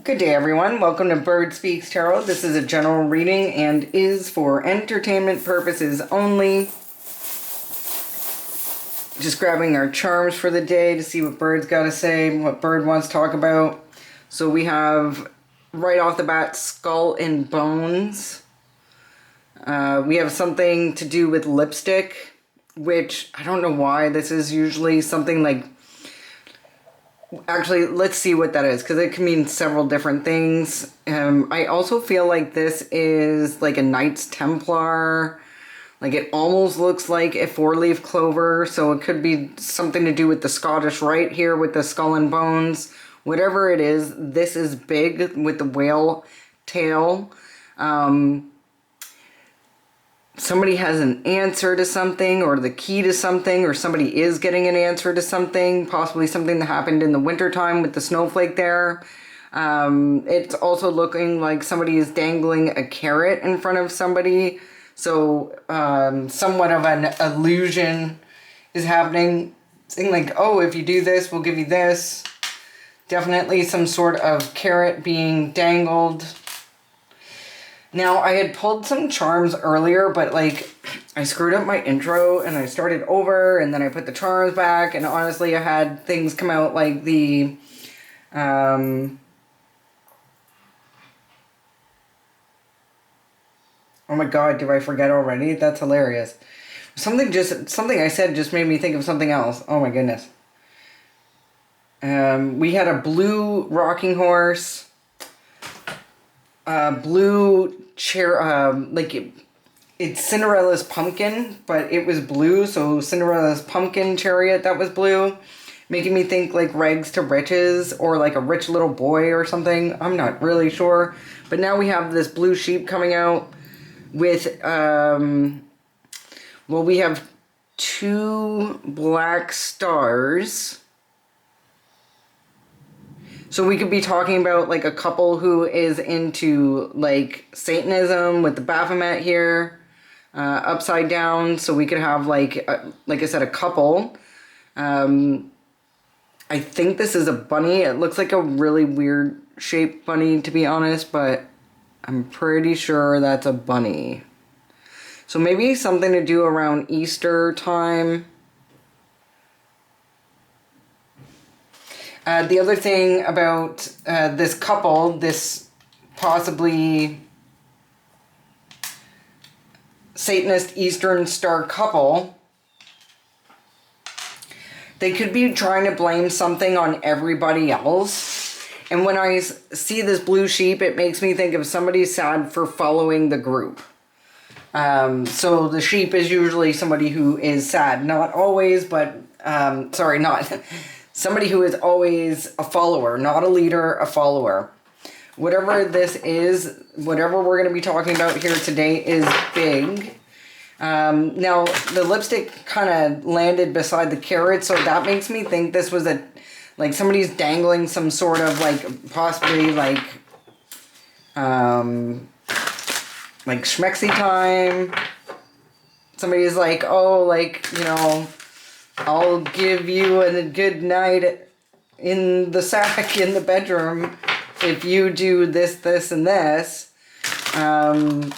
Good day, everyone. Welcome to Bird Speaks Tarot. This is a general reading and is for entertainment purposes only. Just grabbing our charms for the day to see what Bird's got to say, what Bird wants to talk about. So we have, right off the bat, skull and bones. We have something to do with lipstick, which I don't know why. This is usually something like... Actually, let's see what that is, because it can mean several different things. I also feel like this is like a Knights Templar. Like it almost looks like a four-leaf clover, so it could be something to do with the Scottish Rite here with the skull and bones. Whatever it is, this is big with the whale tail. Somebody has an answer to something, or the key to something, or somebody is getting an answer to something, possibly something that happened in the wintertime with the snowflake there. It's also looking like somebody is dangling a carrot in front of somebody, so somewhat of an illusion is happening, saying like, oh, if you do this, we'll give you this. Definitely some sort of carrot being dangled. Now, I had pulled some charms earlier, but, like, I screwed up my intro, and I started over, and then I put the charms back, and honestly, I had things come out like the, oh my god, did I forget already? That's hilarious. Something I said just made me think of something else. Oh my goodness. We had a blue rocking horse, blue chair, it's Cinderella's pumpkin, but it was blue, so Cinderella's pumpkin chariot that was blue, making me think like rags to riches, or like a rich little boy or something. I'm not really sure, but now we have this blue sheep coming out with, we have two black stars. So we could be talking about like a couple who is into like Satanism with the Baphomet here, upside down. So we could have like I said, a couple. I think this is a bunny. It looks like a really weird shaped bunny, to be honest, but I'm pretty sure that's a bunny. So maybe something to do around Easter time. The other thing about this couple, this possibly Satanist Eastern Star couple, they could be trying to blame something on everybody else. And when I see this blue sheep, it makes me think of somebody sad for following the group. So the sheep is usually somebody who is sad. Not always, but, not... Somebody who is always a follower, not a leader, a follower. Whatever this is, whatever we're going to be talking about here today is big. Now, the lipstick kind of landed beside the carrot, so that makes me think this was like somebody's dangling some sort of like, possibly like schmexy time. Somebody's like, oh, like, you know... I'll give you a good night in the sack in the bedroom if you do this, this, and this. But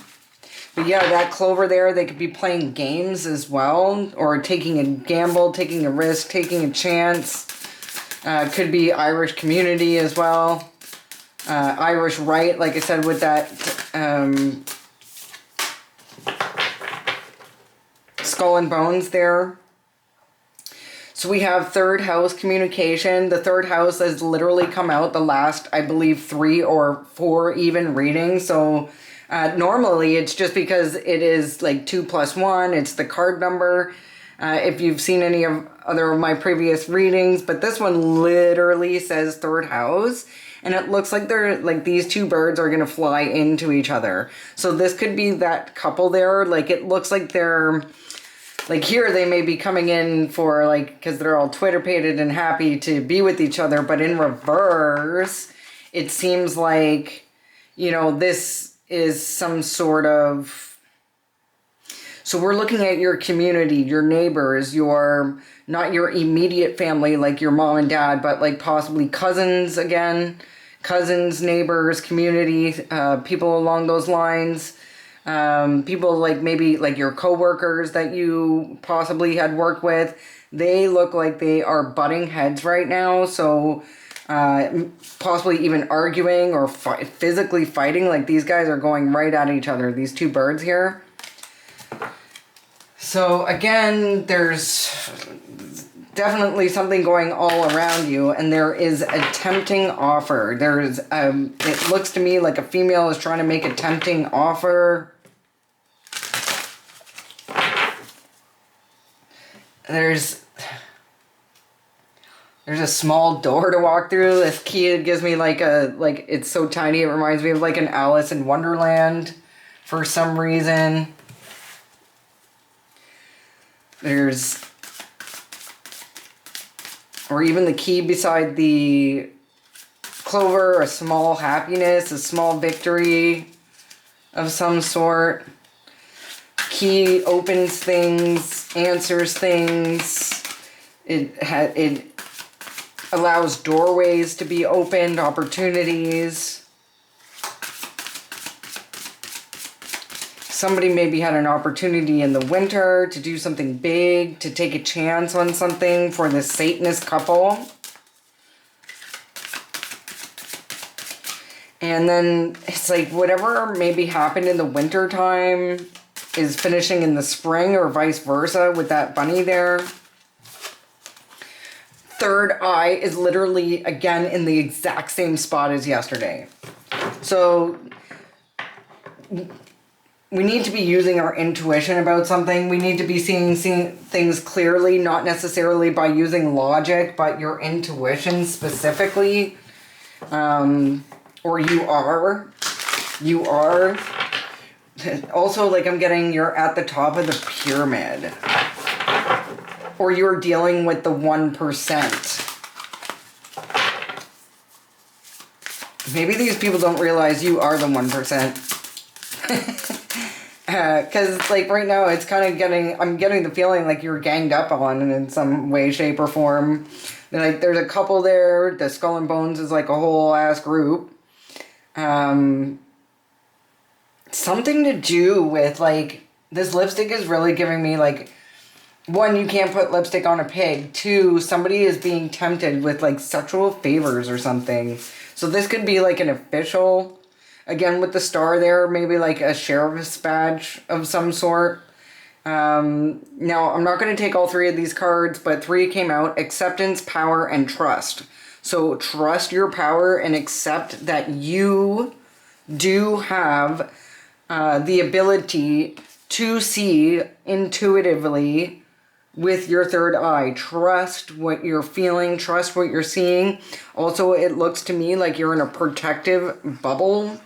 yeah, that clover there, they could be playing games as well, or taking a gamble, taking a risk, taking a chance. Could be Irish community as well. Irish Rite, like I said, with that skull and bones there. So we have third house communication. The third house has literally come out the last, I believe, 3 or 4 even readings. So normally it's just because it is like 2 + 1. It's the card number. If you've seen any of other of my previous readings, but this one literally says third house. And it looks like they're like these two birds are going to fly into each other. So this could be that couple there. Like it looks like they're... Like here they may be coming in for like, because they're all Twitter-pated and happy to be with each other, but in reverse, it seems like, you know, this is some sort of... So we're looking at your community, your neighbors, your, not your immediate family like your mom and dad, but like possibly cousins again. cousins, neighbors, community, people along those lines. People like maybe like your coworkers that you possibly had worked with. They look like they are butting heads right now. So possibly even arguing or physically fighting. Like these guys are going right at each other. These two birds here. So again, there's definitely something going all around you, and there is a tempting offer. There's it looks to me like a female is trying to make a tempting offer. There's a small door to walk through. This key gives me like it's so tiny it reminds me of like an Alice in Wonderland for some reason. Or even the key beside the clover, a small happiness, a small victory of some sort. Key opens things, answers things. It allows doorways to be opened, opportunities. Somebody maybe had an opportunity in the winter to do something big, to take a chance on something for this Satanist couple. And then it's like whatever maybe happened in the winter time is finishing in the spring or vice versa with that bunny there. Third eye is literally again in the exact same spot as yesterday. So we need to be using our intuition about something. We need to be seeing things clearly, not necessarily by using logic, but your intuition specifically. Or you are. Also, like I'm getting, you're at the top of the pyramid. Or you're dealing with the 1%. Maybe these people don't realize you are the 1%. Because like right now it's kind of I'm getting the feeling like you're ganged up on in some way, shape, or form. Like there's a couple there. The Skull and Bones is like a whole ass group. Something to do with like this lipstick is really giving me like, one, you can't put lipstick on a pig. Two, somebody is being tempted with like sexual favors or something. So this could be like an official. Again, with the star there, maybe like a sheriff's badge of some sort. Now, I'm not going to take all three of these cards, but three came out. Acceptance, power, and trust. So trust your power and accept that you do have the ability to see intuitively with your third eye. Trust what you're feeling. Trust what you're seeing. Also, it looks to me like you're in a protective bubble.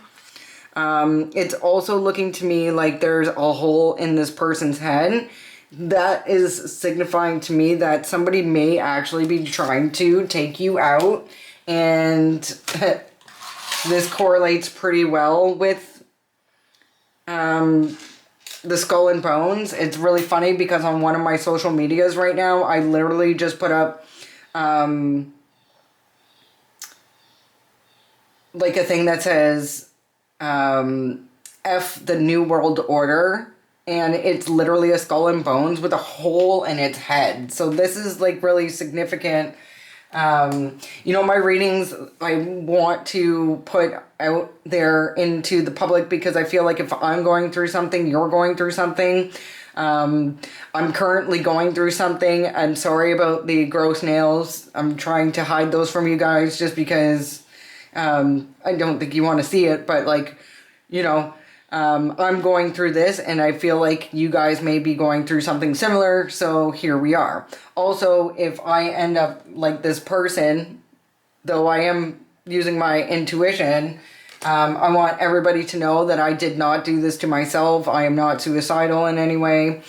It's also looking to me like there's a hole in this person's head. That is signifying to me that somebody may actually be trying to take you out. And this correlates pretty well with the Skull and Bones. It's really funny because on one of my social medias right now, I literally just put up like a thing that says F the New World Order, and it's literally a skull and bones with a hole in its head. So this is like really significant. You know, my readings I want to put out there into the public because I feel like if I'm going through something, you're going through something. I'm currently going through something. I'm sorry about the gross nails. I'm trying to hide those from you guys just because I don't think you want to see it, but like, you know, I'm going through this and I feel like you guys may be going through something similar. So here we are. Also, if I end up like this person, though I am using my intuition, I want everybody to know that I did not do this to myself. I am not suicidal in any way.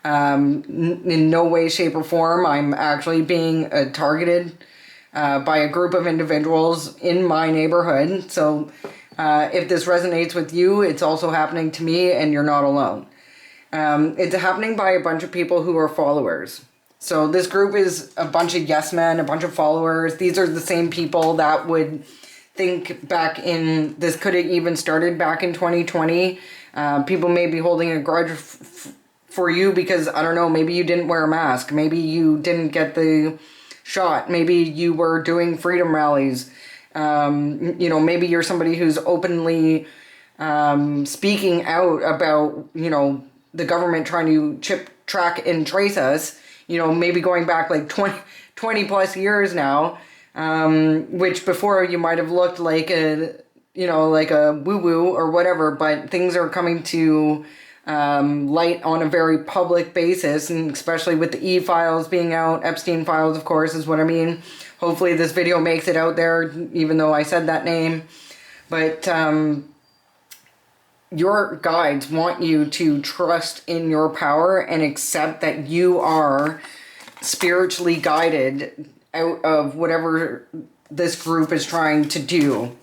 In no way, shape, or form. I'm actually being targeted by a group of individuals in my neighborhood. So if this resonates with you, it's also happening to me and you're not alone. It's happening by a bunch of people who are followers. So this group is a bunch of yes men, a bunch of followers. These are the same people that would think back in, this could have even started back in 2020. People may be holding a grudge for you because, I don't know, maybe you didn't wear a mask. Maybe you didn't get the shot. Maybe you were doing freedom rallies. You know, maybe you're somebody who's openly speaking out about, you know, the government trying to chip, track, and trace us. You know, maybe going back like 20 plus years now, which before you might have looked like a, you know, like a woo-woo or whatever, but things are coming to light on a very public basis, and especially with the E-files being out, Epstein files, of course, is what I mean. Hopefully this video makes it out there, even though I said that name. But your guides want you to trust in your power and accept that you are spiritually guided out of whatever this group is trying to do.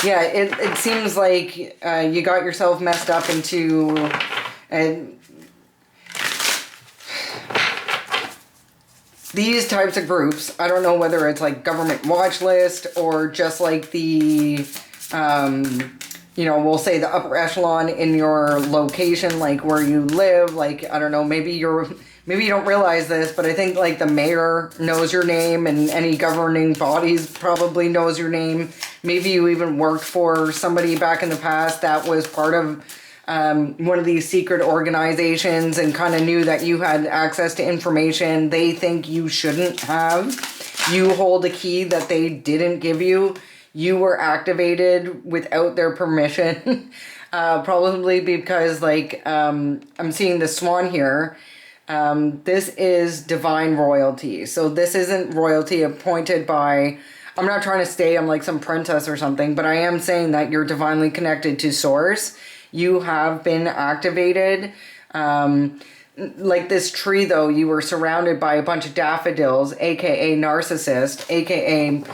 Yeah, it seems like you got yourself messed up into these types of groups. I don't know whether it's like government watch list or just like the, you know, we'll say the upper echelon in your location, like where you live. Like, I don't know, maybe you don't realize this, but I think like the mayor knows your name, and any governing bodies probably knows your name. Maybe you even worked for somebody back in the past that was part of one of these secret organizations and kind of knew that you had access to information they think you shouldn't have. You hold a key that they didn't give you. You were activated without their permission. Probably because, like, I'm seeing the swan here. This is divine royalty. So this isn't royalty appointed by... I'm not trying to say I'm like some princess or something, but I am saying that you're divinely connected to source. You have been activated. Like this tree, though, you were surrounded by a bunch of daffodils, aka narcissist, aka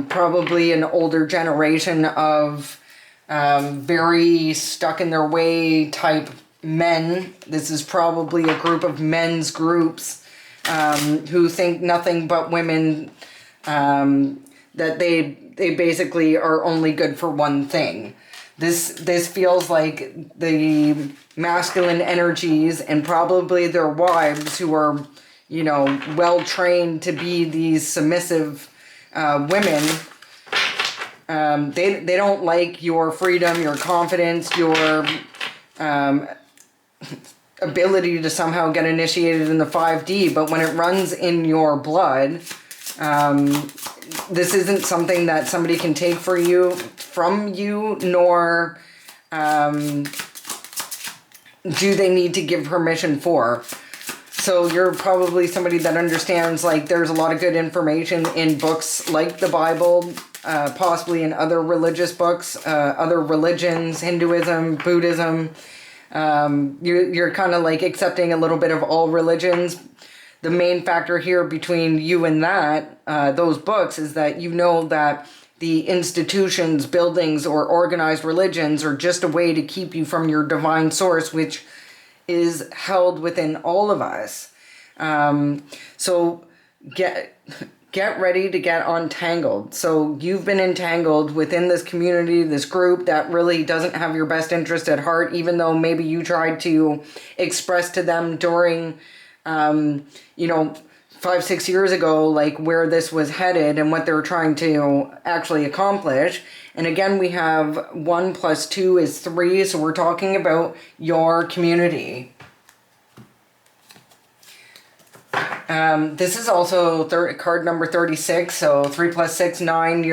probably an older generation of very stuck in their way type men. This is probably a group of men's groups who think nothing but women, that they basically are only good for one thing. This feels like the masculine energies and probably their wives who are, you know, well trained to be these submissive women. They don't like your freedom, your confidence, your ability to somehow get initiated in the 5D, but when it runs in your blood, this isn't something that somebody can take from you, nor do they need to give permission for. So you're probably somebody that understands, like, there's a lot of good information in books like the Bible, possibly in other religious books, other religions, Hinduism, Buddhism. You're kind of like accepting a little bit of all religions. The main factor here between you and those books is that you know that the institutions, buildings, or organized religions are just a way to keep you from your divine source, which is held within all of us. So get ready to get untangled. So you've been entangled within this community, this group that really doesn't have your best interest at heart, even though maybe you tried to express to them during, 5-6 years ago, like where this was headed and what they were trying to actually accomplish. And again, we have 1 + 2 is 3. So we're talking about your community. This is also card number 36. So 3 + 6, 9.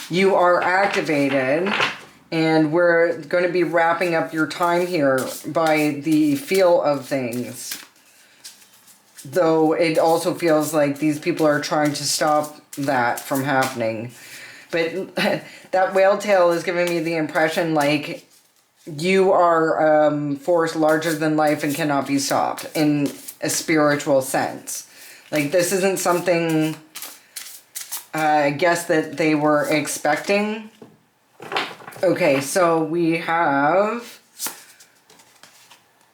You are activated. And we're going to be wrapping up your time here by the feel of things. Though it also feels like these people are trying to stop that from happening. But that whale tail is giving me the impression like you are force larger than life and cannot be stopped in a spiritual sense. Like this isn't something I guess that they were expecting. Okay, so we have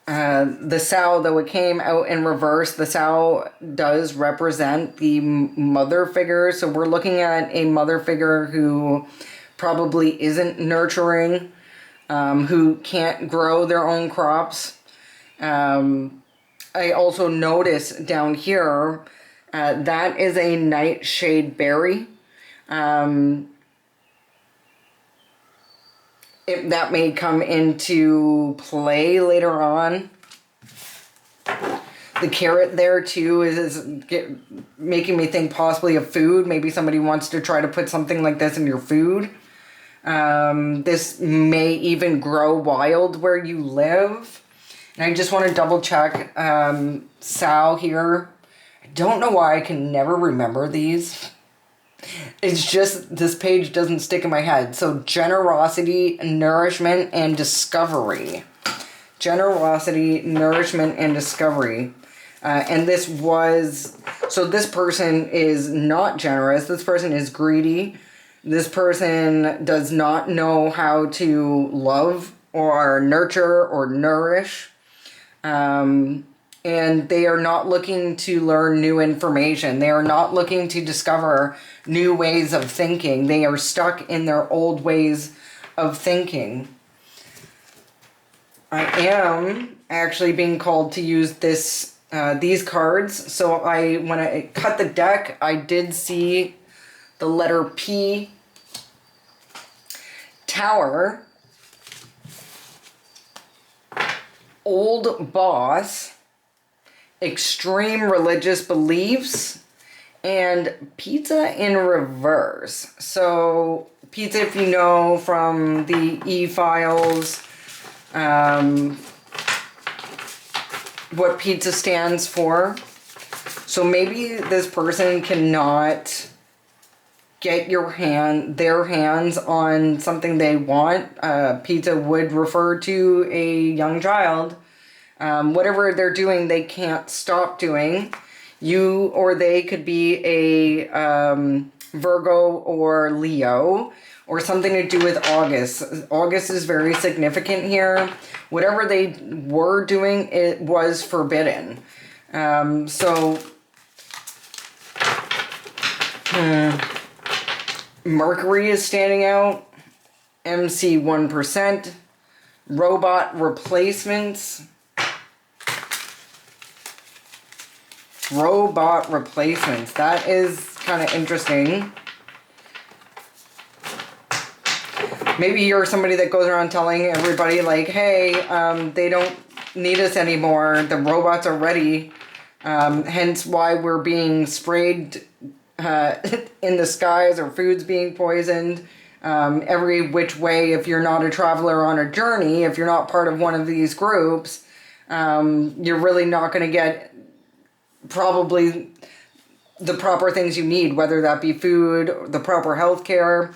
The sow, though it came out in reverse, the sow does represent the mother figure. So we're looking at a mother figure who probably isn't nurturing, who can't grow their own crops. I also notice down here, that is a nightshade berry. That may come into play later on. The carrot there too is making me think possibly of food. Maybe somebody wants to try to put something like this in your food. This may even grow wild where you live. And I just want to double check sow here. I don't know why I can never remember these. It's just this page doesn't stick in my head. So generosity, nourishment, and discovery. Generosity, nourishment, and discovery. And this was... So this person is not generous. This person is greedy. This person does not know how to love or nurture or nourish. And they are not looking to learn new information. They are not looking to discover new ways of thinking. They are stuck in their old ways of thinking. I am actually being called to use these cards. So when I cut the deck, I did see the letter P, Tower, Old Boss, Extreme Religious Beliefs, and Pizza in Reverse. So pizza, if you know from the E-Files, what pizza stands for. So maybe this person cannot get their hands on something they want. Pizza would refer to a young child. Whatever they're doing, they can't stop doing. You or they could be a Virgo or Leo, or something to do with August. August is very significant here. Whatever they were doing, it was forbidden. Mercury is standing out. MC 1%. Robot replacements. Robot replacements. That is kind of interesting. Maybe you're somebody that goes around telling everybody like, hey, they don't need us anymore. The robots are ready. Hence why we're being sprayed in the skies, or food's being poisoned. Every which way, if you're not a traveler on a journey, if you're not part of one of these groups, you're really not going to get probably the proper things you need, whether that be food, the proper health care.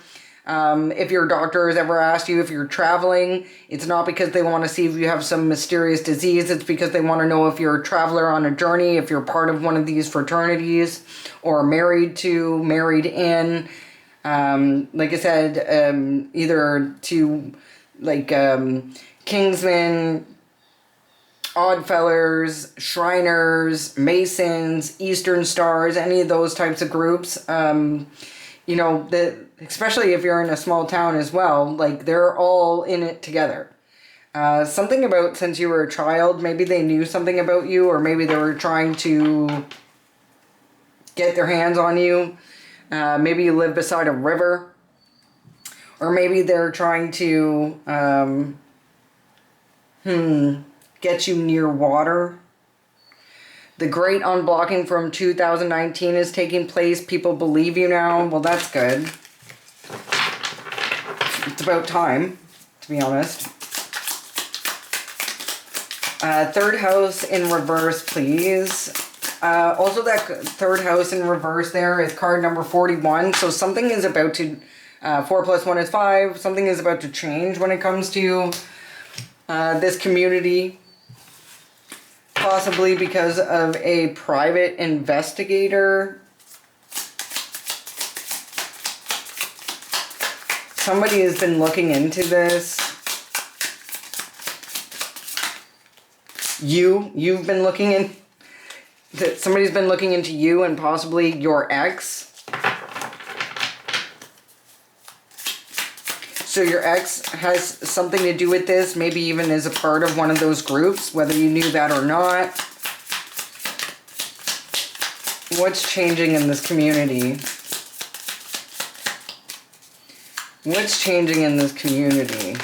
If your doctor has ever asked you if you're traveling, it's not because they want to see if you have some mysterious disease. It's because they want to know if you're a traveler on a journey, if you're part of one of these fraternities, or married to, married in. Like I said, either to like Kingsmen, Oddfellers, Shriners, Masons, Eastern Stars, any of those types of groups. You know, especially if you're in a small town as well, like they're all in it together. Something about since you were a child, maybe they knew something about you, or maybe they were trying to get their hands on you. Maybe you live beside a river, or maybe they're trying to get you near water. The great unblocking from 2019 is taking place. People believe you now. Well, that's good. It's about time, to be honest. Third house in reverse, please. Also, that third house in reverse there is card number 41. So something is about to... 4 plus 1 is 5. Something is about to change when it comes to this community. Possibly because of a private investigator. Somebody has been looking into this. You've been looking in, that somebody's been looking into you and possibly your ex. So your ex has something to do with this, maybe even is a part of one of those groups, whether you knew that or not. What's changing in this community? What's changing in this community?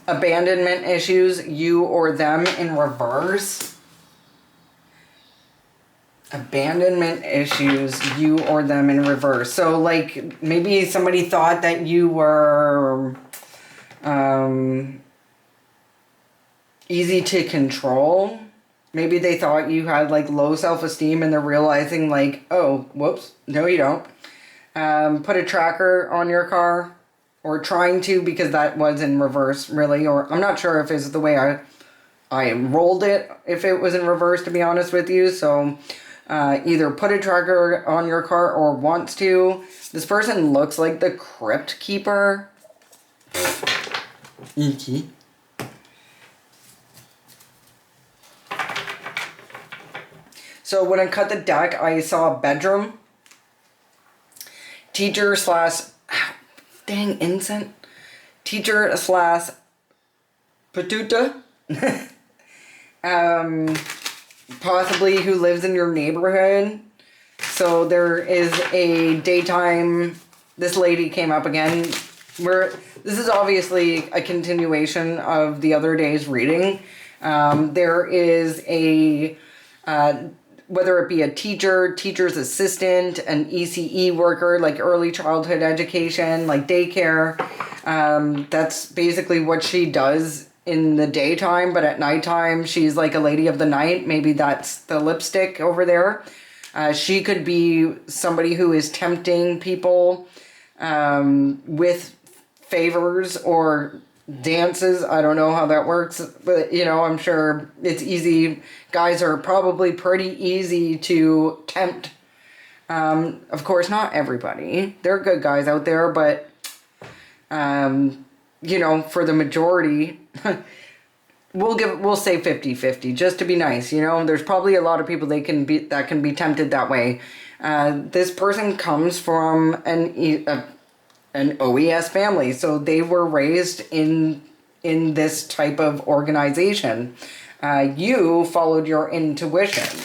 Abandonment issues, you or them in reverse. Abandonment issues, you or them in reverse. So like maybe somebody thought that you were easy to control. Maybe they thought you had like low self-esteem and they're realizing like, oh, whoops, no you don't. Put a tracker on your car, or trying to, because that was in reverse really, or I'm not sure if it's the way I rolled it, if it was in reverse, to be honest with you. So either put a tracker on your car or wants to. This person looks like the crypt keeper. Icky. So when I cut the deck, I saw a bedroom. Teacher slash, dang, incense. Teacher slash patuta. Possibly who lives in your neighborhood. So there is a daytime, this lady came up again. This is obviously a continuation of the other day's reading. There is a, whether it be a teacher, teacher's assistant, an ECE worker, like early childhood education, like daycare. That's basically what she does in the daytime, but at nighttime, she's like a lady of the night. Maybe that's the lipstick over there. She could be somebody who is tempting people with favors or dances. I don't know how that works, but you know, I'm sure it's easy. Guys are probably pretty easy to tempt. Of course, not everybody. There are good guys out there, but you know, for the majority, we'll say 50-50 just to be nice. You know, there's probably a lot of people that can be tempted that way. This person comes from an OES family, so they were raised in this type of organization. You followed your intuition,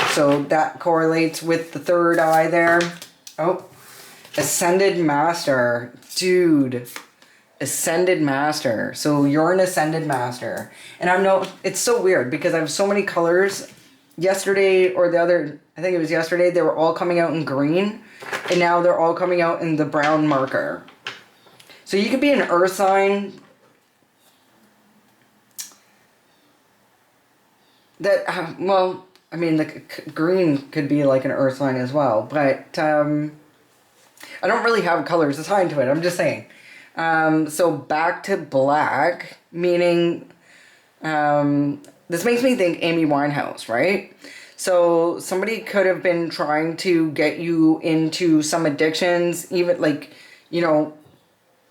so that correlates with the third eye there. Oh, ascended master, dude. Ascended master. So you're an ascended master, and it's so weird because I have so many colors. Yesterday or I think it was yesterday, they were all coming out in green, and now they're all coming out in the brown marker. So you could be an earth sign that, well, I mean, the green could be like an earth sign as well, but I don't really have colors assigned to it. I'm just saying. So back to black, meaning, this makes me think Amy Winehouse, right? So somebody could have been trying to get you into some addictions, even like, you know,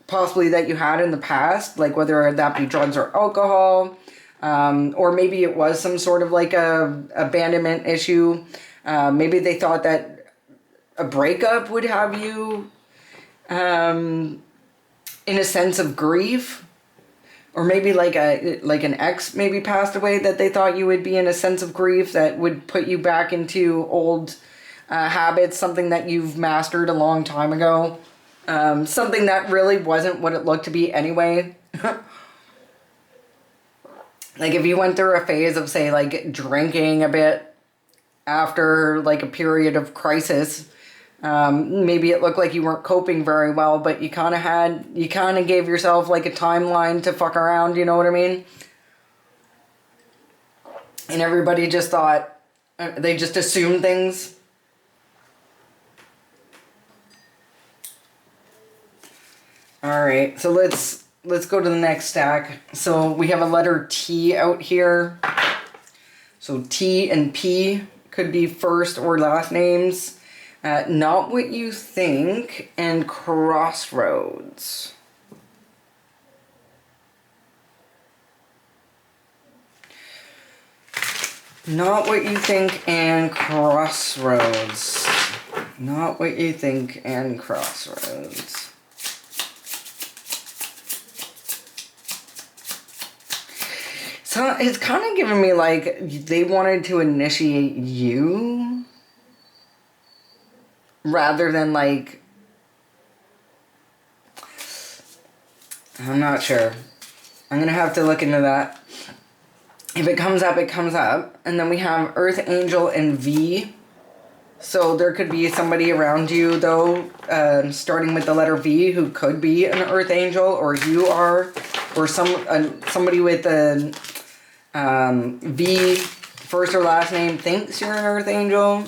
possibly that you had in the past, like whether that be drugs or alcohol, or maybe it was some sort of like a abandonment issue. Maybe they thought that a breakup would have you, in a sense of grief. Or maybe like an ex maybe passed away that they thought you would be in a sense of grief that would put you back into old habits, something that you've mastered a long time ago. Something that really wasn't what it looked to be anyway. Like if you went through a phase of, say, like drinking a bit after like a period of crisis, maybe it looked like you weren't coping very well, but you kind of gave yourself like a timeline to fuck around, you know what I mean? And everybody just thought, they just assumed things. All right, so let's go to the next stack. So we have a letter T out here. So T and P could be first or last names. Not what you think, and crossroads. Not what you think and crossroads. Not what you think and crossroads. So it's kind of giving me like they wanted to initiate you rather than like, I'm not sure. I'm going to have to look into that. If it comes up, it comes up. And then we have Earth Angel and V. So there could be somebody around you, though, starting with the letter V, who could be an Earth Angel, or you are, or somebody with a V, first or last name, thinks you're an Earth Angel.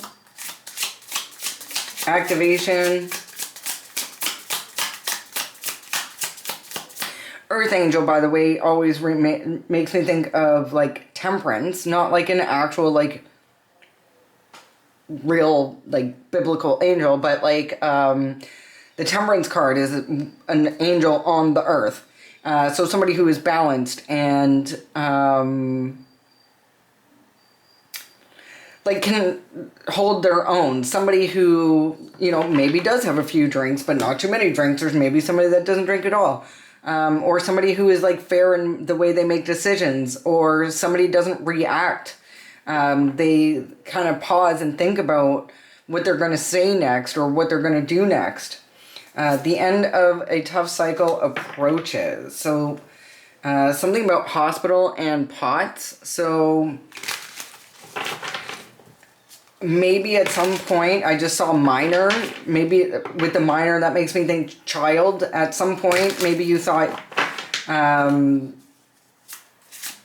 Activation. Earth Angel, by the way, always makes me think of, like, temperance. Not like an actual, like, real, like, biblical angel. But, like, the temperance card is an angel on the earth. So somebody who is balanced and, like, can hold their own. Somebody who, you know, maybe does have a few drinks, but not too many drinks. There's maybe somebody that doesn't drink at all. Or somebody who is, like, fair in the way they make decisions, or somebody doesn't react. They kind of pause and think about what they're going to say next or what they're going to do next. The end of a tough cycle approaches. So, something about hospital and pots. So, maybe at some point, I just saw minor. Maybe with the minor, that makes me think child. At some point, maybe you thought,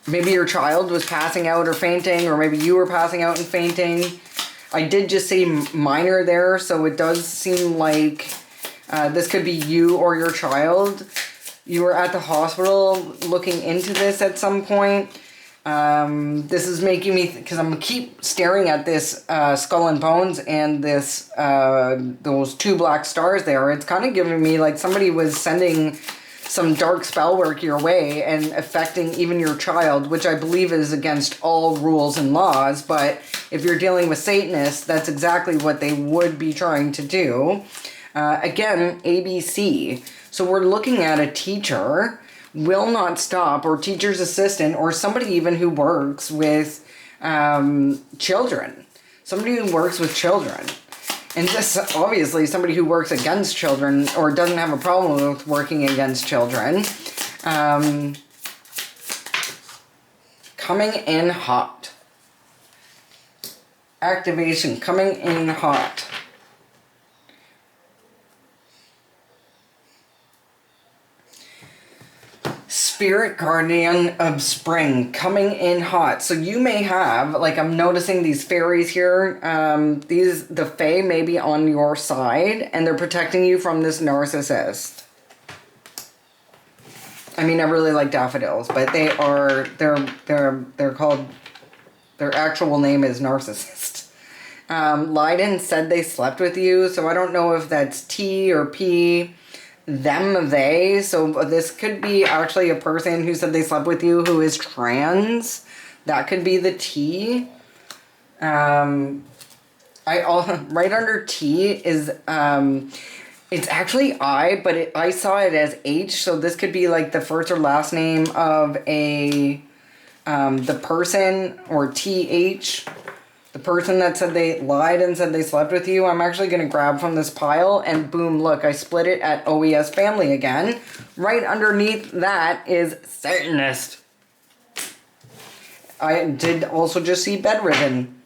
maybe your child was passing out or fainting, or maybe you were passing out and fainting. I did just say minor there, so it does seem like this could be you or your child. You were at the hospital looking into this at some point. This is making me, because I'm keep staring at this skull and bones and this those two black stars there. It's kind of giving me like somebody was sending some dark spell work your way and affecting even your child, which I believe is against all rules and laws. But if you're dealing with Satanists, that's exactly what they would be trying to do. Again, ABC. So we're looking at a teacher will not stop, or teacher's assistant, or somebody even who works with children. Somebody who works with children. And just obviously somebody who works against children or doesn't have a problem with working against children. Coming in hot. Activation, coming in hot. Spirit guardian of spring, coming in hot. So you may have, like, I'm noticing these fairies here. The fae may be on your side, and they're protecting you from this narcissist. I mean, I really like daffodils, but they're called, their actual name is narcissist. Leiden said they slept with you, so I don't know if that's T or P. Them, they. So this could be actually a person who said they slept with you who is trans. That could be the T. Right under T is, it's actually I, but I saw it as H. So this could be like the first or last name of the person, or TH. The person that said they lied and said they slept with you. I'm actually going to grab from this pile, and boom, look, I split it at OES Family again. Right underneath that is Satanist. I did also just see bedridden.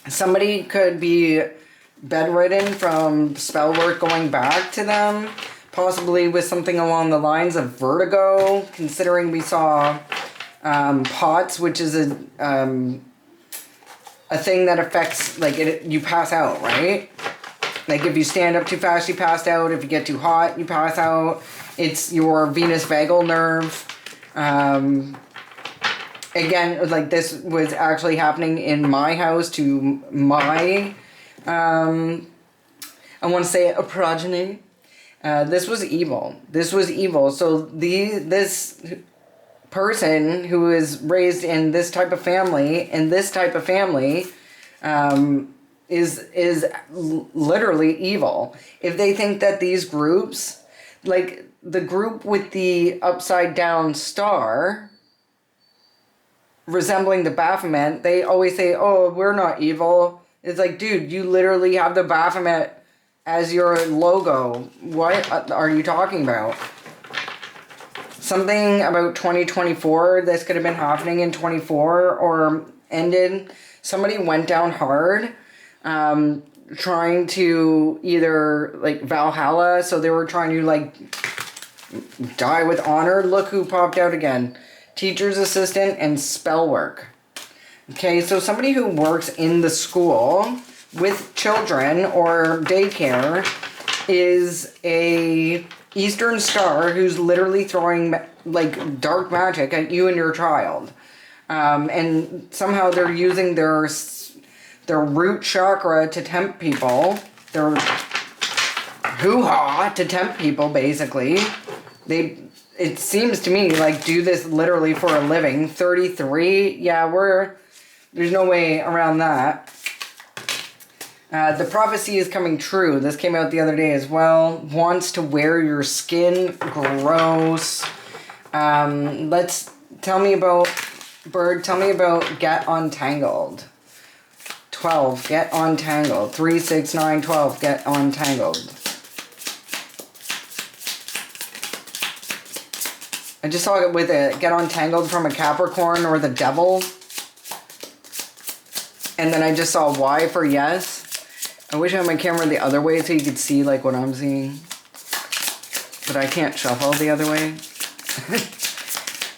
Somebody could be bedridden from spell work going back to them. Possibly with something along the lines of vertigo, considering we saw POTS, which is a thing that affects, like, you pass out, right? Like, if you stand up too fast, you pass out. If you get too hot, you pass out. It's your venous vagal nerve. Again, like, this was actually happening in my house to my, I want to say a progeny. This was evil. This was evil. So this person who is raised in this type of family, is literally evil. If they think that these groups, like the group with the upside down star resembling the Baphomet, they always say, oh, we're not evil. It's like, dude, you literally have the Baphomet as your logo. What are you talking about? Something about 2024, this could have been happening in 24 or ended. Somebody went down hard, trying to either like Valhalla, so they were trying to like die with honor. Look who popped out again. Teacher's assistant and spell work. Okay, so somebody who works in the school with children or daycare is a Eastern Star who's literally throwing like dark magic at you and your child. And somehow they're using their root chakra to tempt people. Their hoo-ha to tempt people, basically. It seems to me like do this literally for a living. 33, yeah, there's no way around that. The prophecy is coming true. This came out the other day as well. Wants to wear your skin. Gross. Tell me about get untangled. 12, get untangled. 3, 6, 9, 12, get untangled. I just saw it with a get untangled from a Capricorn or the devil. And then I just saw Y for yes. I wish I had my camera the other way so you could see like what I'm seeing. But I can't shuffle the other way.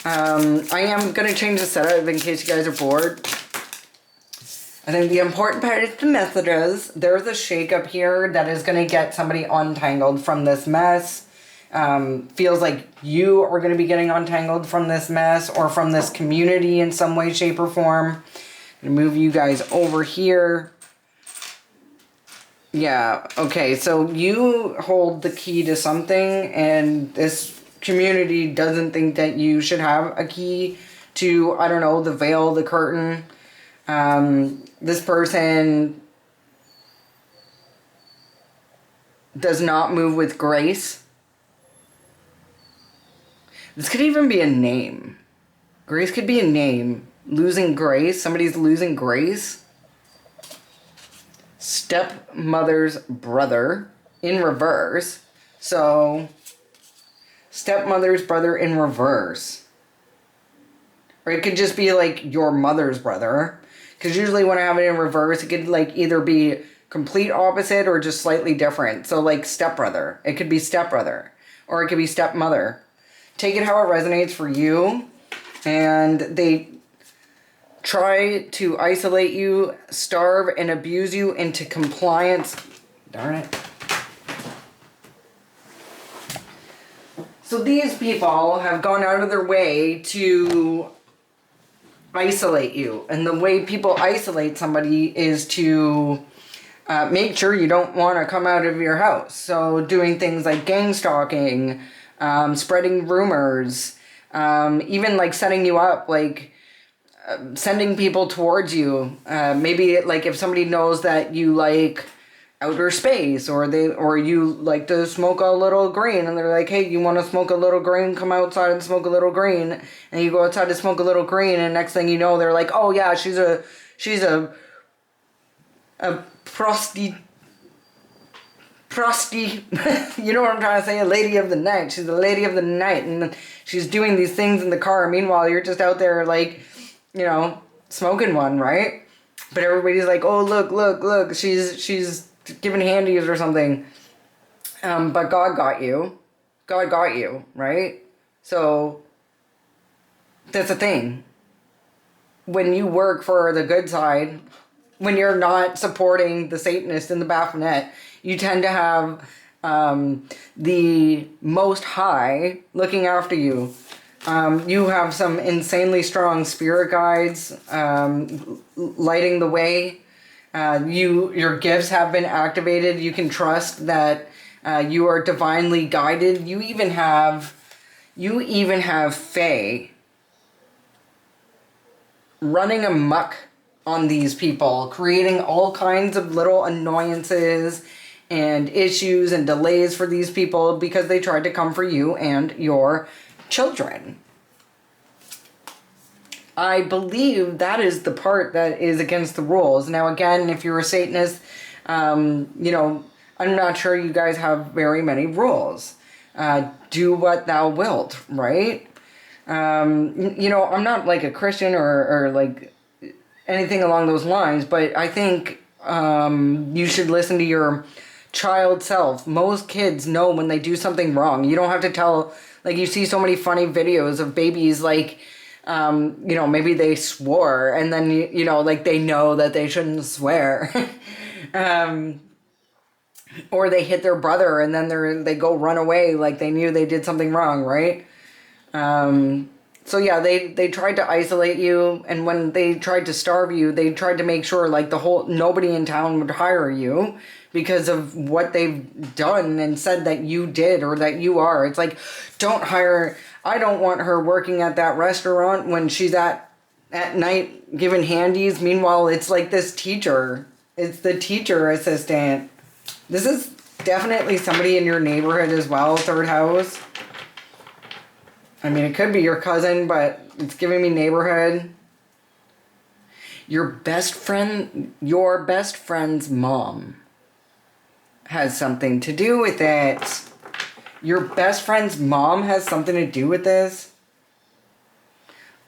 I am going to change the setup in case you guys are bored. I think the important part is the messages. There's a shake-up here that is going to get somebody untangled from this mess. Feels like you are going to be getting untangled from this mess or from this community in some way, shape, or form. I'm going to move you guys over here. Yeah, okay, so you hold the key to something, and this community doesn't think that you should have a key to, I don't know, the veil, the curtain. This person does not move with grace. This could even be a name. Grace could be a name. Losing grace. Somebody's losing grace. Stepmother's brother in reverse. So, stepmother's brother in reverse. Or it could just be like your mother's brother. Because usually when I have it in reverse, it could like either be complete opposite or just slightly different. So like stepbrother. It could be stepbrother. Or it could be stepmother. Take it how it resonates for you. And they try to isolate you, starve, and abuse you into compliance. Darn it. So these people have gone out of their way to isolate you. And the way people isolate somebody is to make sure you don't want to come out of your house. So doing things like gang stalking, spreading rumors, even like setting you up, like sending people towards you. Maybe like if somebody knows that you like outer space, or you like to smoke a little green, and they're like, hey, you want to smoke a little green? Come outside and smoke a little green. And you go outside to smoke a little green, and next thing you know, they're like, oh yeah, she's a you know what I'm trying to say, a lady of the night. She's a lady of the night, and she's doing these things in the car. Meanwhile, you're just out there like, you know, smoking one, right? But everybody's like, oh, look, she's giving handies or something. But God got you. God got you, right? So that's the thing. When you work for the good side, when you're not supporting the Satanist and the Baphomet, you tend to have the Most High looking after you. You have some insanely strong spirit guides lighting the way. Your gifts have been activated. You can trust that you are divinely guided. You even have fae running amok on these people, creating all kinds of little annoyances and issues and delays for these people because they tried to come for you and your children. I believe that is the part that is against the rules. Now, again, if you're a Satanist, you know, I'm not sure you guys have very many rules. Do what thou wilt, right? You know, I'm not like a Christian or like anything along those lines, but I think you should listen to your child self. Most kids know when they do something wrong. You don't have to tell, like, you see so many funny videos of babies, like, you know, maybe they swore and then, you know, like they know that they shouldn't swear. Or they hit their brother and then they go run away like they knew they did something wrong, right? So yeah, they tried to isolate you, and when they tried to starve you, they tried to make sure like nobody in town would hire you because of what they've done and said that you did or that you are. It's like, I don't want her working at that restaurant when she's at night giving handies. Meanwhile, it's like this teacher. It's the teacher assistant. This is definitely somebody in your neighborhood as well, third house. I mean, it could be your cousin, but it's giving me neighborhood. Your best friend's mom has something to do with it. Your best friend's mom has something to do with this.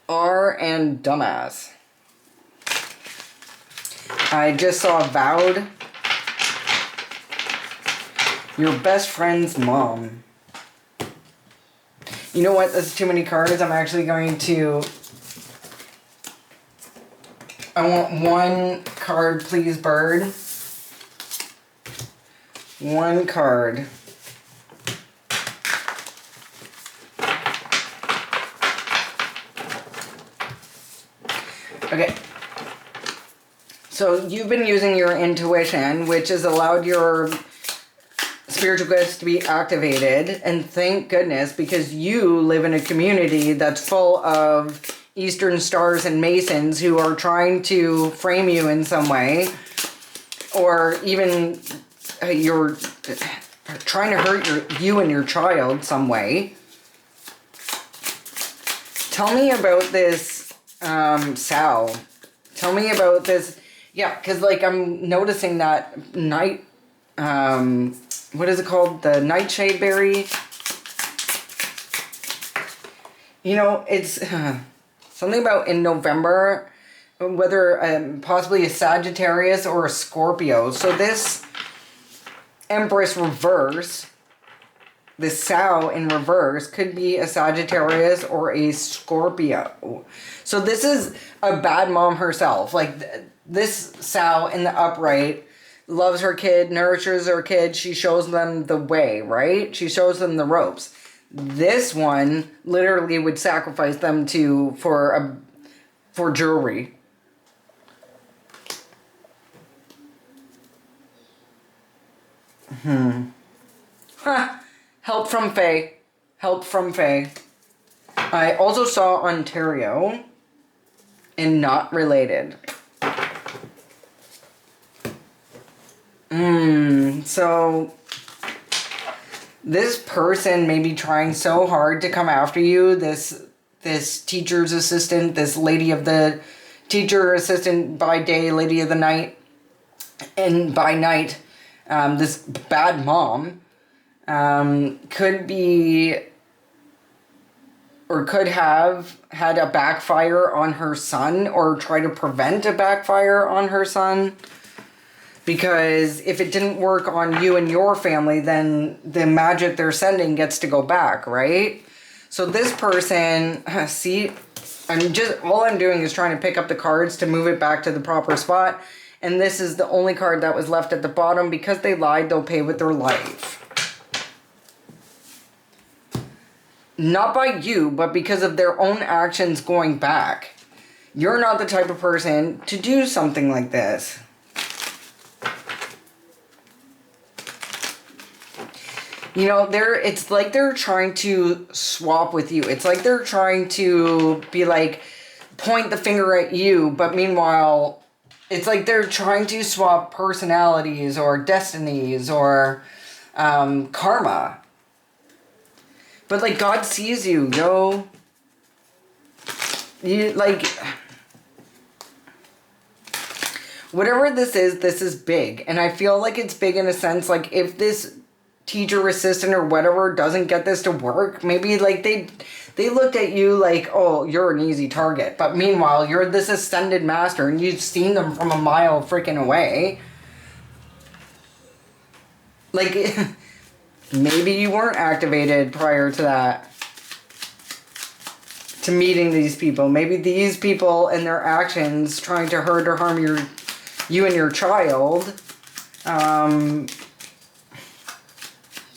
R and dumbass. I just saw vowed. Your best friend's mom. You know what? That's too many cards. I'm actually going to... I want one card, please, bird. One card. Okay. So you've been using your intuition, which has allowed your spiritual gifts to be activated, and thank goodness, because you live in a community that's full of Eastern Stars and Masons who are trying to frame you in some way, or even you're trying to hurt you and your child some way. Tell me about this, Sal. Tell me about this. Yeah, because like I'm noticing that night. What is it called? The nightshade berry. You know, it's something about in November, whether possibly a Sagittarius or a Scorpio. So this Empress reverse, this Sow in reverse, could be a Sagittarius or a Scorpio. So this is a bad mom herself. Like this Sow in the upright loves her kid, nourishes her kid. She shows them the way, right? She shows them the ropes. This one literally would sacrifice them for jewelry. Help from Faye. Help from Faye. I also saw Ontario and not related. So this person may be trying so hard to come after you, this teacher's assistant, this lady of the teacher assistant by day, lady of the night, and by night, this bad mom, could be, or could have had a backfire on her son, or try to prevent a backfire on her son. Because if it didn't work on you and your family, then the magic they're sending gets to go back, right? So this person, see, all I'm doing is trying to pick up the cards to move it back to the proper spot. And this is the only card that was left at the bottom. Because they lied, they'll pay with their life. Not by you, but because of their own actions going back. You're not the type of person to do something like this. You know, it's like they're trying to swap with you. It's like they're trying to be like, point the finger at you, but meanwhile, it's like they're trying to swap personalities or destinies or karma. But, like, God sees you, yo. You, like, whatever this is big. And I feel like it's big in a sense, like, if this teacher assistant or whatever doesn't get this to work, maybe, like, they looked at you like, oh, you're an easy target. But meanwhile, you're this ascended master and you've seen them from a mile freaking away. Like, maybe you weren't activated prior to that. To meeting these people. Maybe these people and their actions trying to hurt or harm you and your child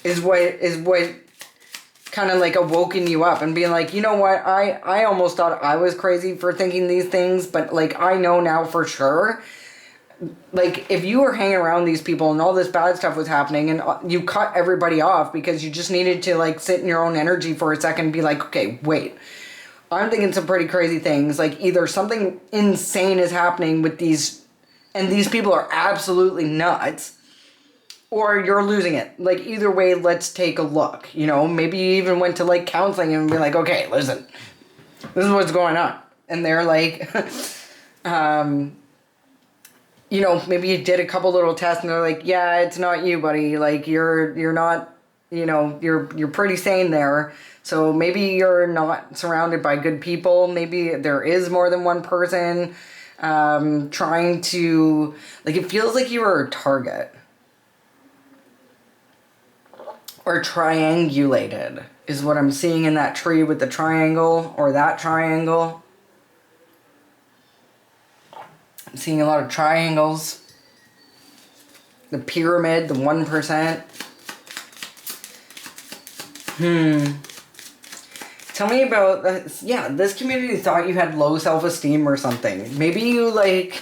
is what kind of like awoken you up and being like, you know what, I almost thought I was crazy for thinking these things, but like I know now for sure. Like, if you were hanging around these people and all this bad stuff was happening and you cut everybody off because you just needed to like sit in your own energy for a second and be like, okay, wait, I'm thinking some pretty crazy things. Like, either something insane is happening with these, and these people are absolutely nuts, or you're losing it. Like, either way, let's take a look. You know, maybe you even went to, like, counseling and be like, okay, listen, this is what's going on. And they're like, you know, maybe you did a couple little tests and they're like, yeah, it's not you, buddy. Like, you're not, you know, you're pretty sane there. So maybe you're not surrounded by good people. Maybe there is more than one person trying to, like, it feels like you were a target. Or triangulated is what I'm seeing in that tree with the triangle, or that triangle. I'm seeing a lot of triangles. The pyramid, the 1%. Tell me about, yeah, this community thought you had low self-esteem or something. Maybe you like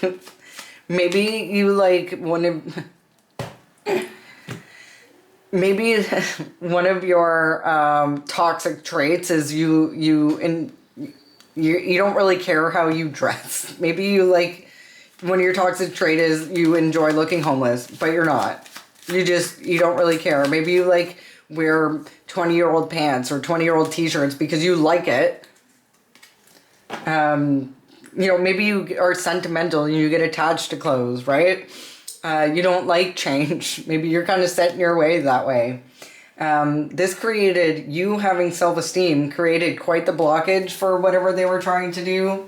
one of, maybe one of your toxic traits is you don't really care how you dress. Maybe you like, one of your toxic trait is you enjoy looking homeless, but you're not. You don't really care. Maybe you like wear 20-year-old pants or 20-year-old t-shirts because you like it. You know, maybe you are sentimental and you get attached to clothes, right? You don't like change. Maybe you're kind of set in your ways that way. This created, you having self-esteem created quite the blockage for whatever they were trying to do.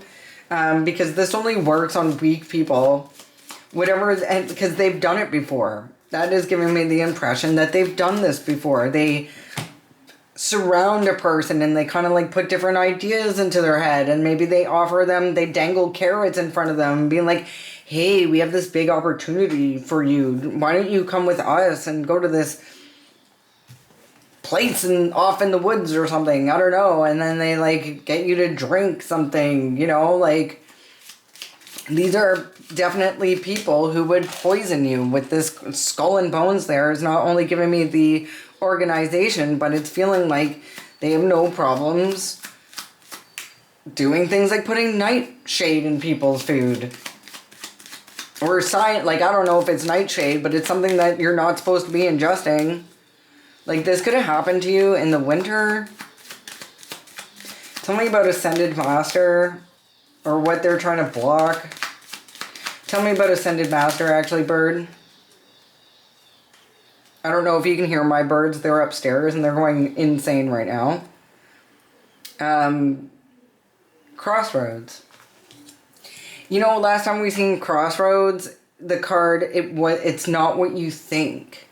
Because this only works on weak people. And because they've done it before. That is giving me the impression that they've done this before. They surround a person and they kind of like put different ideas into their head, and maybe they dangle carrots in front of them being like, hey, we have this big opportunity for you. Why don't you come with us and go to this place and off in the woods or something? I don't know. And then they like get you to drink something, you know, like these are definitely people who would poison you. With this skull and bones there is not only giving me the organization, but it's feeling like they have no problems doing things like putting nightshade in people's food. Or like, I don't know if it's nightshade, but it's something that you're not supposed to be ingesting. Like, this could have happened to you in the winter. Tell me about Ascended Master, or what they're trying to block. Tell me about Ascended Master, actually, bird. I don't know if you can hear my birds. They're upstairs and they're going insane right now. Crossroads. You know, last time we seen Crossroads, the card, it's not what you think.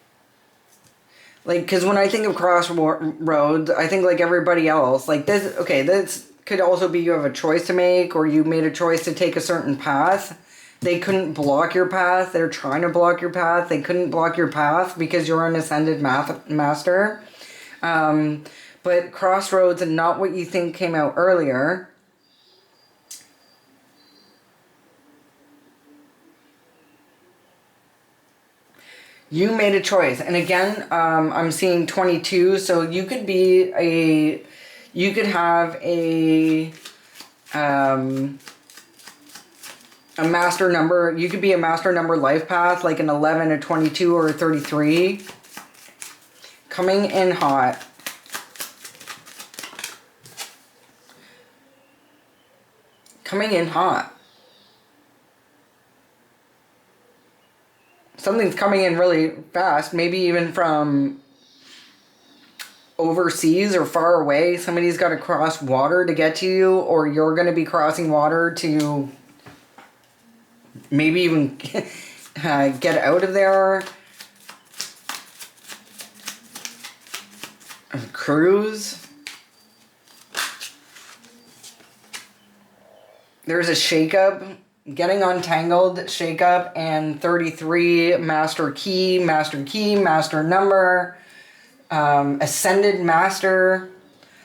Like, because when I think of Crossroads, I think like everybody else. Like, this could also be you have a choice to make, or you made a choice to take a certain path. They couldn't block your path. They're trying to block your path. They couldn't block your path because you're an Ascended Master. But Crossroads and Not What You Think came out earlier. You made a choice. And again, I'm seeing 22. So you could have a A master number. You could be a master number life path, like an 11, a 22, or a 33. Coming in hot. Coming in hot. Something's coming in really fast, maybe even from overseas or far away. Somebody's got to cross water to get to you, or you're going to be crossing water to maybe even get out of there. A cruise. There's a shakeup. Getting untangled, shakeup, and 33, master key, master number, ascended master.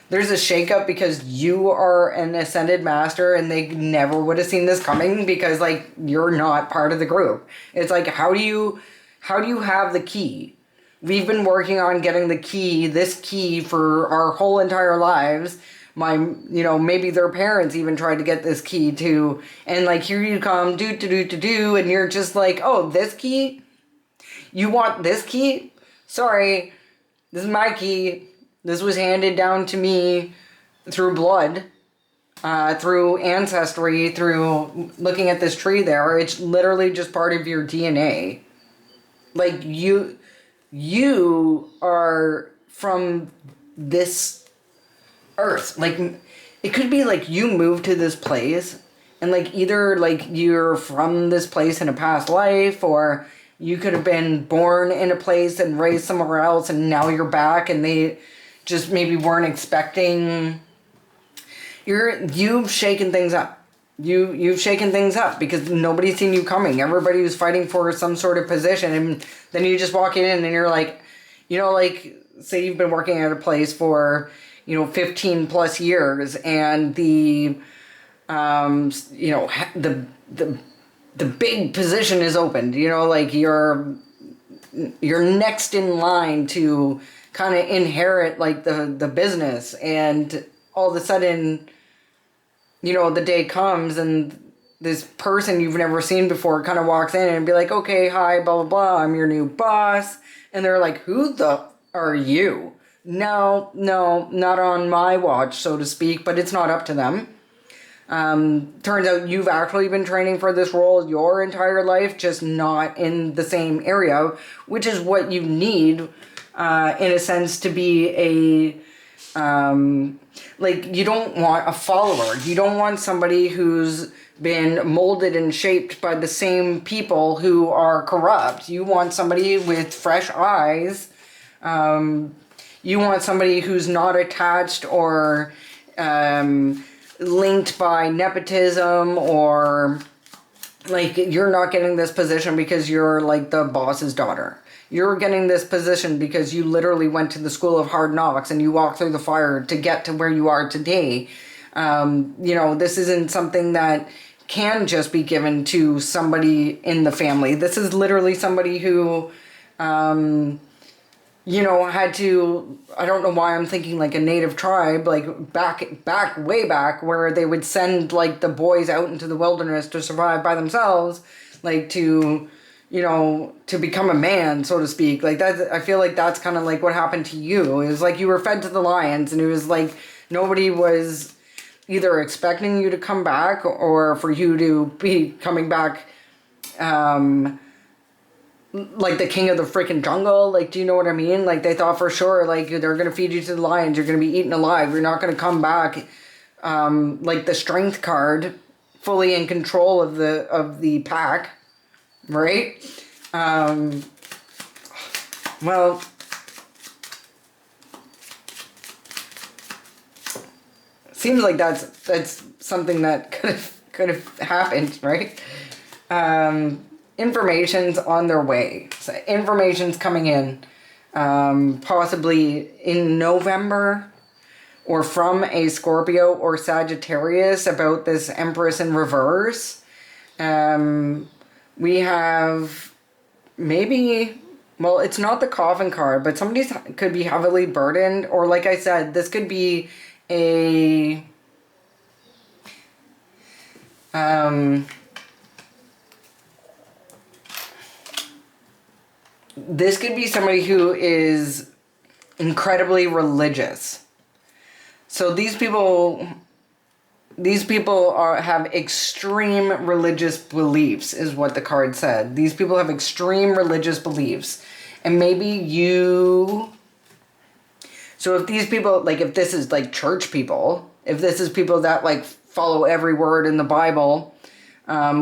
There's a shakeup because you are an ascended master and they never would have seen this coming because, like, you're not part of the group. It's like, how do you have the key? We've been working on getting this key for our whole entire lives. Maybe their parents even tried to get this key too. And like, here you come, and you're just like, oh, this key? You want this key? Sorry, this is my key. This was handed down to me through blood, through ancestry, through looking at this tree there. It's literally just part of your DNA. Like, you are from this earth. Like, it could be like you moved to this place and like either like you're from this place in a past life, or you could have been born in a place and raised somewhere else and now you're back and they just maybe weren't expecting. You've shaken things up. You've shaken things up because nobody's seen you coming. Everybody was fighting for some sort of position, and then you just walk in and you're like, like, say you've been working at a place for 15 plus years, and the big position is opened, like you're next in line to kind of inherit like the business, and all of a sudden, the day comes and this person you've never seen before kind of walks in and be like, okay, hi, blah, blah, blah, I'm your new boss. And they're like, who the are you? No, not on my watch, so to speak, but it's not up to them. Turns out you've actually been training for this role your entire life, just not in the same area, which is what you need, in a sense, to be a, like, you don't want a follower. You don't want somebody who's been molded and shaped by the same people who are corrupt. You want somebody with fresh eyes. You want somebody who's not attached or linked by nepotism, or like, you're not getting this position because you're like the boss's daughter. You're getting this position because you literally went to the school of hard knocks and you walked through the fire to get to where you are today. This isn't something that can just be given to somebody in the family. This is literally somebody who, had to, I don't know why I'm thinking like a native tribe, like way back, where they would send like the boys out into the wilderness to survive by themselves, like to become a man, so to speak. Like that, I feel like that's kind of like what happened to you. It was like you were fed to the lions, and it was like nobody was either expecting you to come back or for you to be coming back, like the king of the freaking jungle. Like, do you know what I mean? Like, they thought for sure, like, they're gonna feed you to the lions, you're gonna be eaten alive, you're not gonna come back, like the strength card, fully in control of the pack, right? Well, seems like that's something that could have happened, right? Information's on their way. So information's coming in, possibly in November, or from a Scorpio or Sagittarius, about this Empress in reverse. We have maybe, well, it's not the coffin card, but somebody could be heavily burdened, or like I said, this could be a this could be somebody who is incredibly religious. So these people have extreme religious beliefs, is what the card said. These people have extreme religious beliefs. And maybe you... So if these people, like if this is like church people, if this is people that like follow every word in the Bible,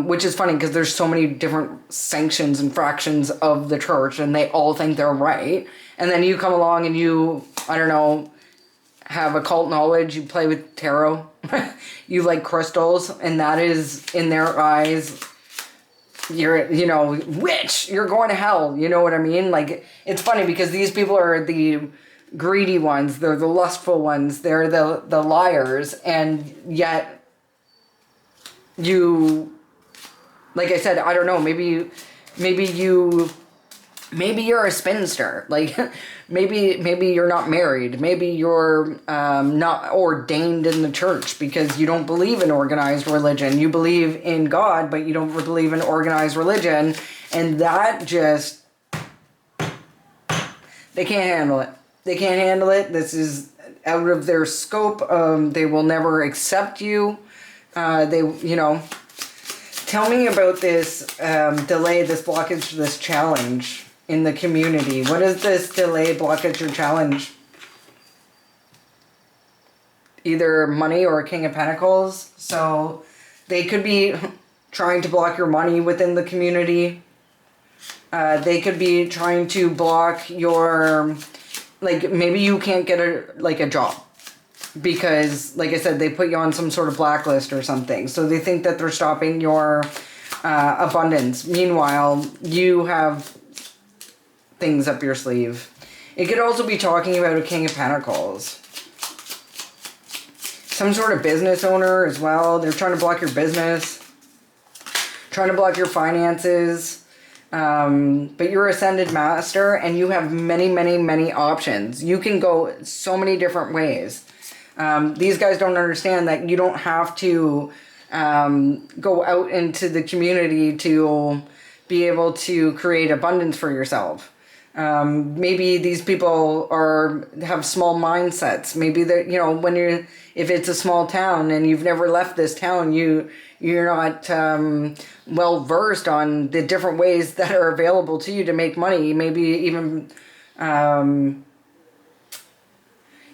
which is funny because there's so many different sanctions and fractions of the church and they all think they're right. And then you come along and you, I don't know, have occult knowledge, you play with tarot, you like crystals, and that is, in their eyes, you're, you know, witch, you're going to hell, you know what I mean? Like, it's funny because these people are the greedy ones, they're the lustful ones, they're the liars, and yet you, like I said, I don't know, maybe you're a spinster, like maybe you're not married, maybe you're not ordained in the church because you don't believe in organized religion. You believe in God, but you don't believe in organized religion, and that just, they can't handle it. They can't handle it. This is out of their scope. They will never accept you. You know, tell me about this delay, this blockage, this challenge in the community. What is this delay, blockage, or challenge? Either money or King of Pentacles. So they could be trying to block your money within the community. They could be trying to block your, like, maybe you can't get a job because, like I said, they put you on some sort of blacklist or something. So they think that they're stopping your abundance. Meanwhile, you have things up your sleeve. It could also be talking about a King of Pentacles. Some sort of business owner as well. They're trying to block your business, trying to block your finances. But you're Ascended Master and you have many, many, many options. You can go so many different ways. These guys don't understand that you don't have to go out into the community to be able to create abundance for yourself. Maybe these people have small mindsets. Maybe that, you know, if it's a small town and you've never left this town, you're not well versed on the different ways that are available to you to make money. Maybe even,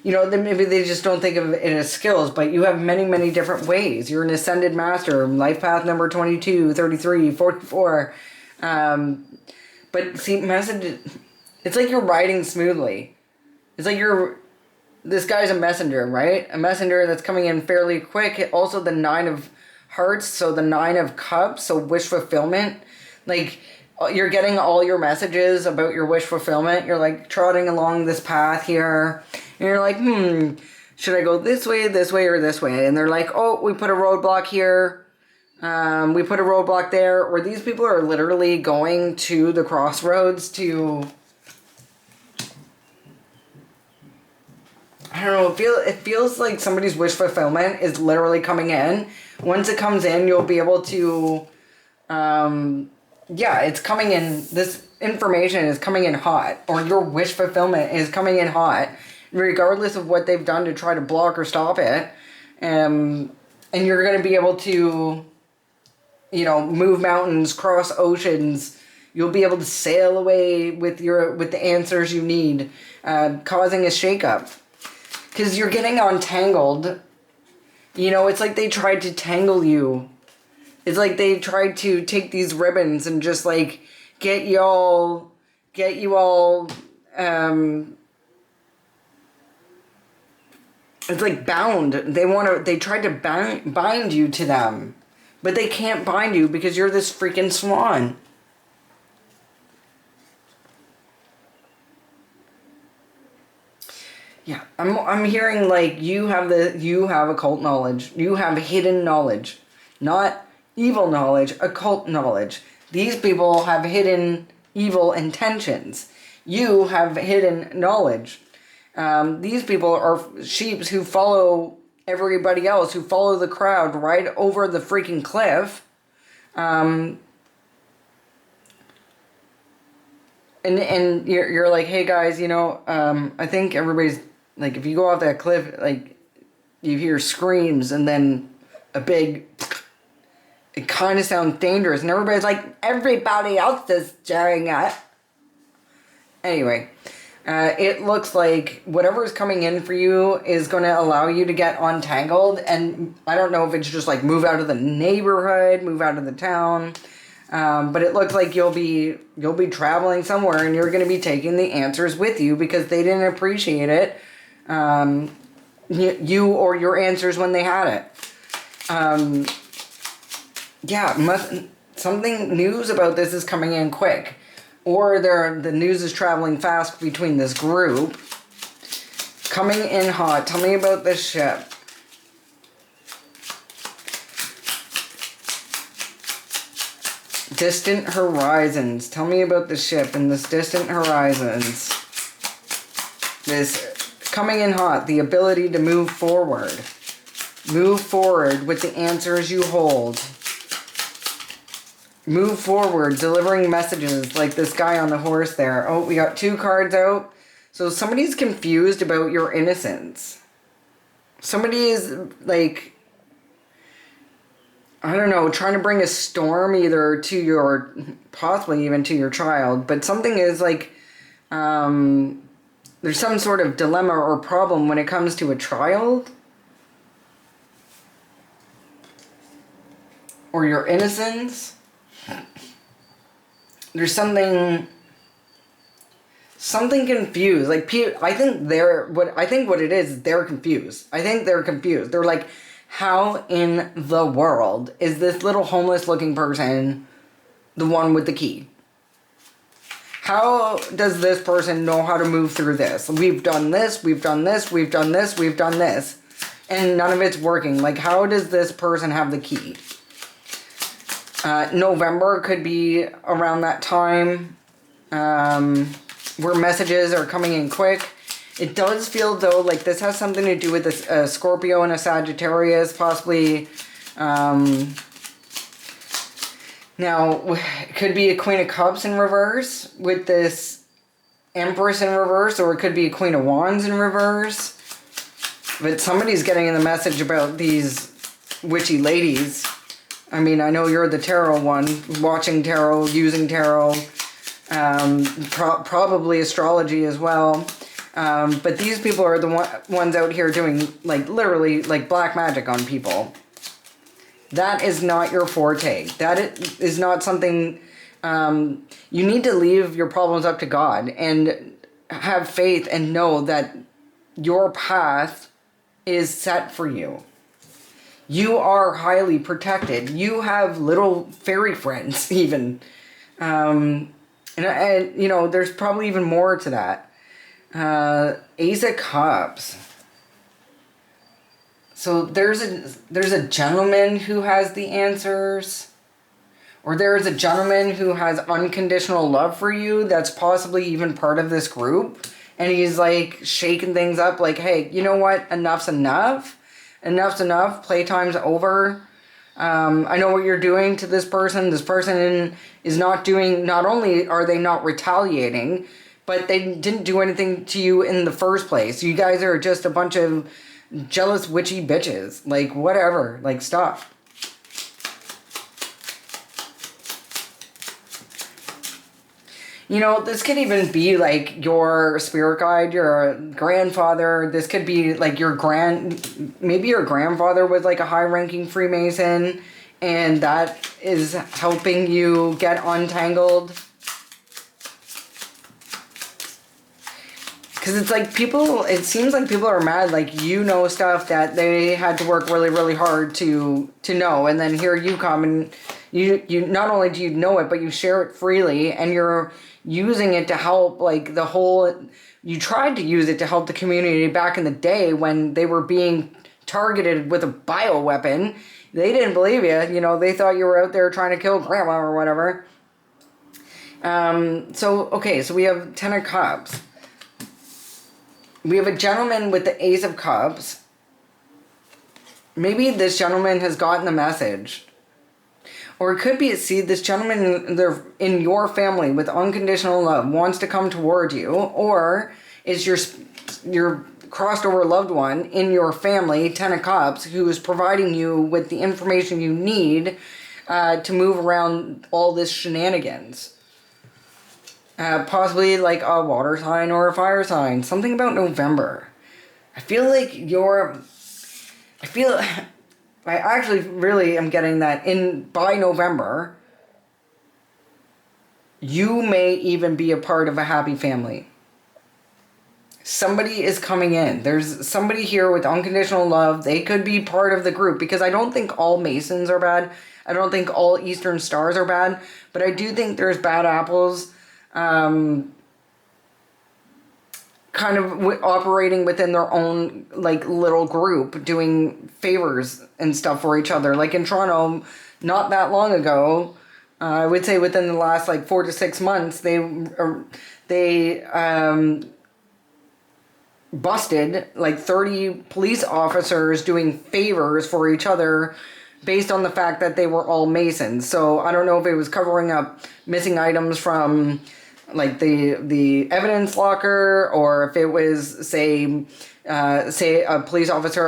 you know, maybe they just don't think of it as skills, but you have many, many different ways. You're an Ascended Master, life path number 22, 33, 44. But see, it's like you're riding smoothly. It's like this guy's a messenger, right? A messenger that's coming in fairly quick. Also the 9 of Hearts, so the 9 of Cups, so wish fulfillment. Like, you're getting all your messages about your wish fulfillment. You're like trotting along this path here. And you're like, should I go this way, or this way? And they're like, oh, we put a roadblock here. We put a roadblock there. Where these people are literally going to the crossroads to... I don't know, it feels like somebody's wish fulfillment is literally coming in. Once it comes in, you'll be able to, it's coming in, this information is coming in hot, or your wish fulfillment is coming in hot, regardless of what they've done to try to block or stop it. And you're going to be able to, you know, move mountains, cross oceans. You'll be able to sail away with the answers you need, causing a shakeup. Because you're getting untangled. You know, it's like they tried to tangle you. It's like they tried to take these ribbons and just like get you all it's like bound. They tried to bind you to them. But they can't bind you because you're this freaking swan. Yeah, I'm hearing like you have occult knowledge. You have hidden knowledge. Not evil knowledge, occult knowledge. These people have hidden evil intentions. You have hidden knowledge. These people are sheeps who follow everybody else, who follow the crowd right over the freaking cliff. and you're like, hey guys, I think everybody's like, if you go off that cliff, like you hear screams and then a big, it kind of sounds dangerous, and everybody's like, everybody else is doing it. Anyway, it looks like whatever's coming in for you is going to allow you to get untangled, and I don't know if it's just like move out of the neighborhood, move out of the town. But it looks like you'll be traveling somewhere, and you're going to be taking the answers with you because they didn't appreciate it, you or your answers when they had it. Something news about this is coming in quick, or the news is traveling fast between this group. Coming in hot. Tell me about this ship. Distant horizons. Tell me about the ship and this distant horizons. This coming in hot, the ability to move forward. Move forward with the answers you hold. Move forward, delivering messages like this guy on the horse there. Oh, we got 2 cards out. So somebody's confused about your innocence. Somebody is like, I don't know, trying to bring a storm either to possibly even to your child, but something is like, there's some sort of dilemma or problem when it comes to a child. Or your innocence. There's something confused. Like, I think what it is, they're confused. I think they're confused. They're like, how in the world is this little homeless looking person the one with the key? How does this person know how to move through this? We've done this, we've done this, we've done this, we've done this, and none of it's working. Like, how does this person have the key? November could be around that time, where messages are coming in quick. It does feel, though, like this has something to do with a Scorpio and a Sagittarius, possibly. Now, it could be a Queen of Cups in reverse with this Empress in reverse, or it could be a Queen of Wands in reverse. But somebody's getting in the message about these witchy ladies. I mean, I know you're the tarot one, watching tarot, using tarot, probably astrology as well. But these people are the ones out here doing, like, literally, like, black magic on people. That is not your forte. That is not something, you need to leave your problems up to God and have faith and know that your path is set for you. You are highly protected. You have little fairy friends, even. And there's probably even more to that. Ace of Cups. So there's a gentleman who has the answers. Or there's a gentleman who has unconditional love for you that's possibly even part of this group. And he's like shaking things up like, hey, you know what? Enough's enough. Enough's enough. Playtime's over. I know what you're doing to this person. This person is not doing, not only are they not retaliating, but they didn't do anything to you in the first place. You guys are just a bunch of jealous witchy bitches. Like, whatever. Like, stop. You know, this could even be like your spirit guide, your grandfather. This could be like maybe your grandfather was like a high-ranking Freemason, and that is helping you get untangled. Because it's like it seems like people are mad, like, you know, stuff that they had to work really, really hard to know, and then here you come and you not only do you know it, but you share it freely, and you're using it to help, like, you tried to use it to help the community back in the day when they were being targeted with a bioweapon. They didn't believe you, they thought you were out there trying to kill grandma or whatever. So we have 10 of Cups. We have a gentleman with the Ace of Cups. Maybe this gentleman has gotten the message. Or it could be, see, this gentleman in your family with unconditional love wants to come toward you, or is your crossed over loved one in your family, Ten of Cups, who is providing you with the information you need to move around all this shenanigans. Possibly like a water sign or a fire sign. Something about November. I feel like I actually really am getting that by November, you may even be a part of a happy family. Somebody is coming in. There's somebody here with unconditional love. They could be part of the group, because I don't think all Masons are bad. I don't think all Eastern Stars are bad. But I do think there's bad apples kind of operating within their own like little group, doing favors and stuff for each other. Like in Toronto, not that long ago, I would say within the last like 4 to 6 months, they busted like 30 police officers doing favors for each other based on the fact that they were all Masons. So I don't know if it was covering up missing items from like the evidence locker, or if it was say a police officer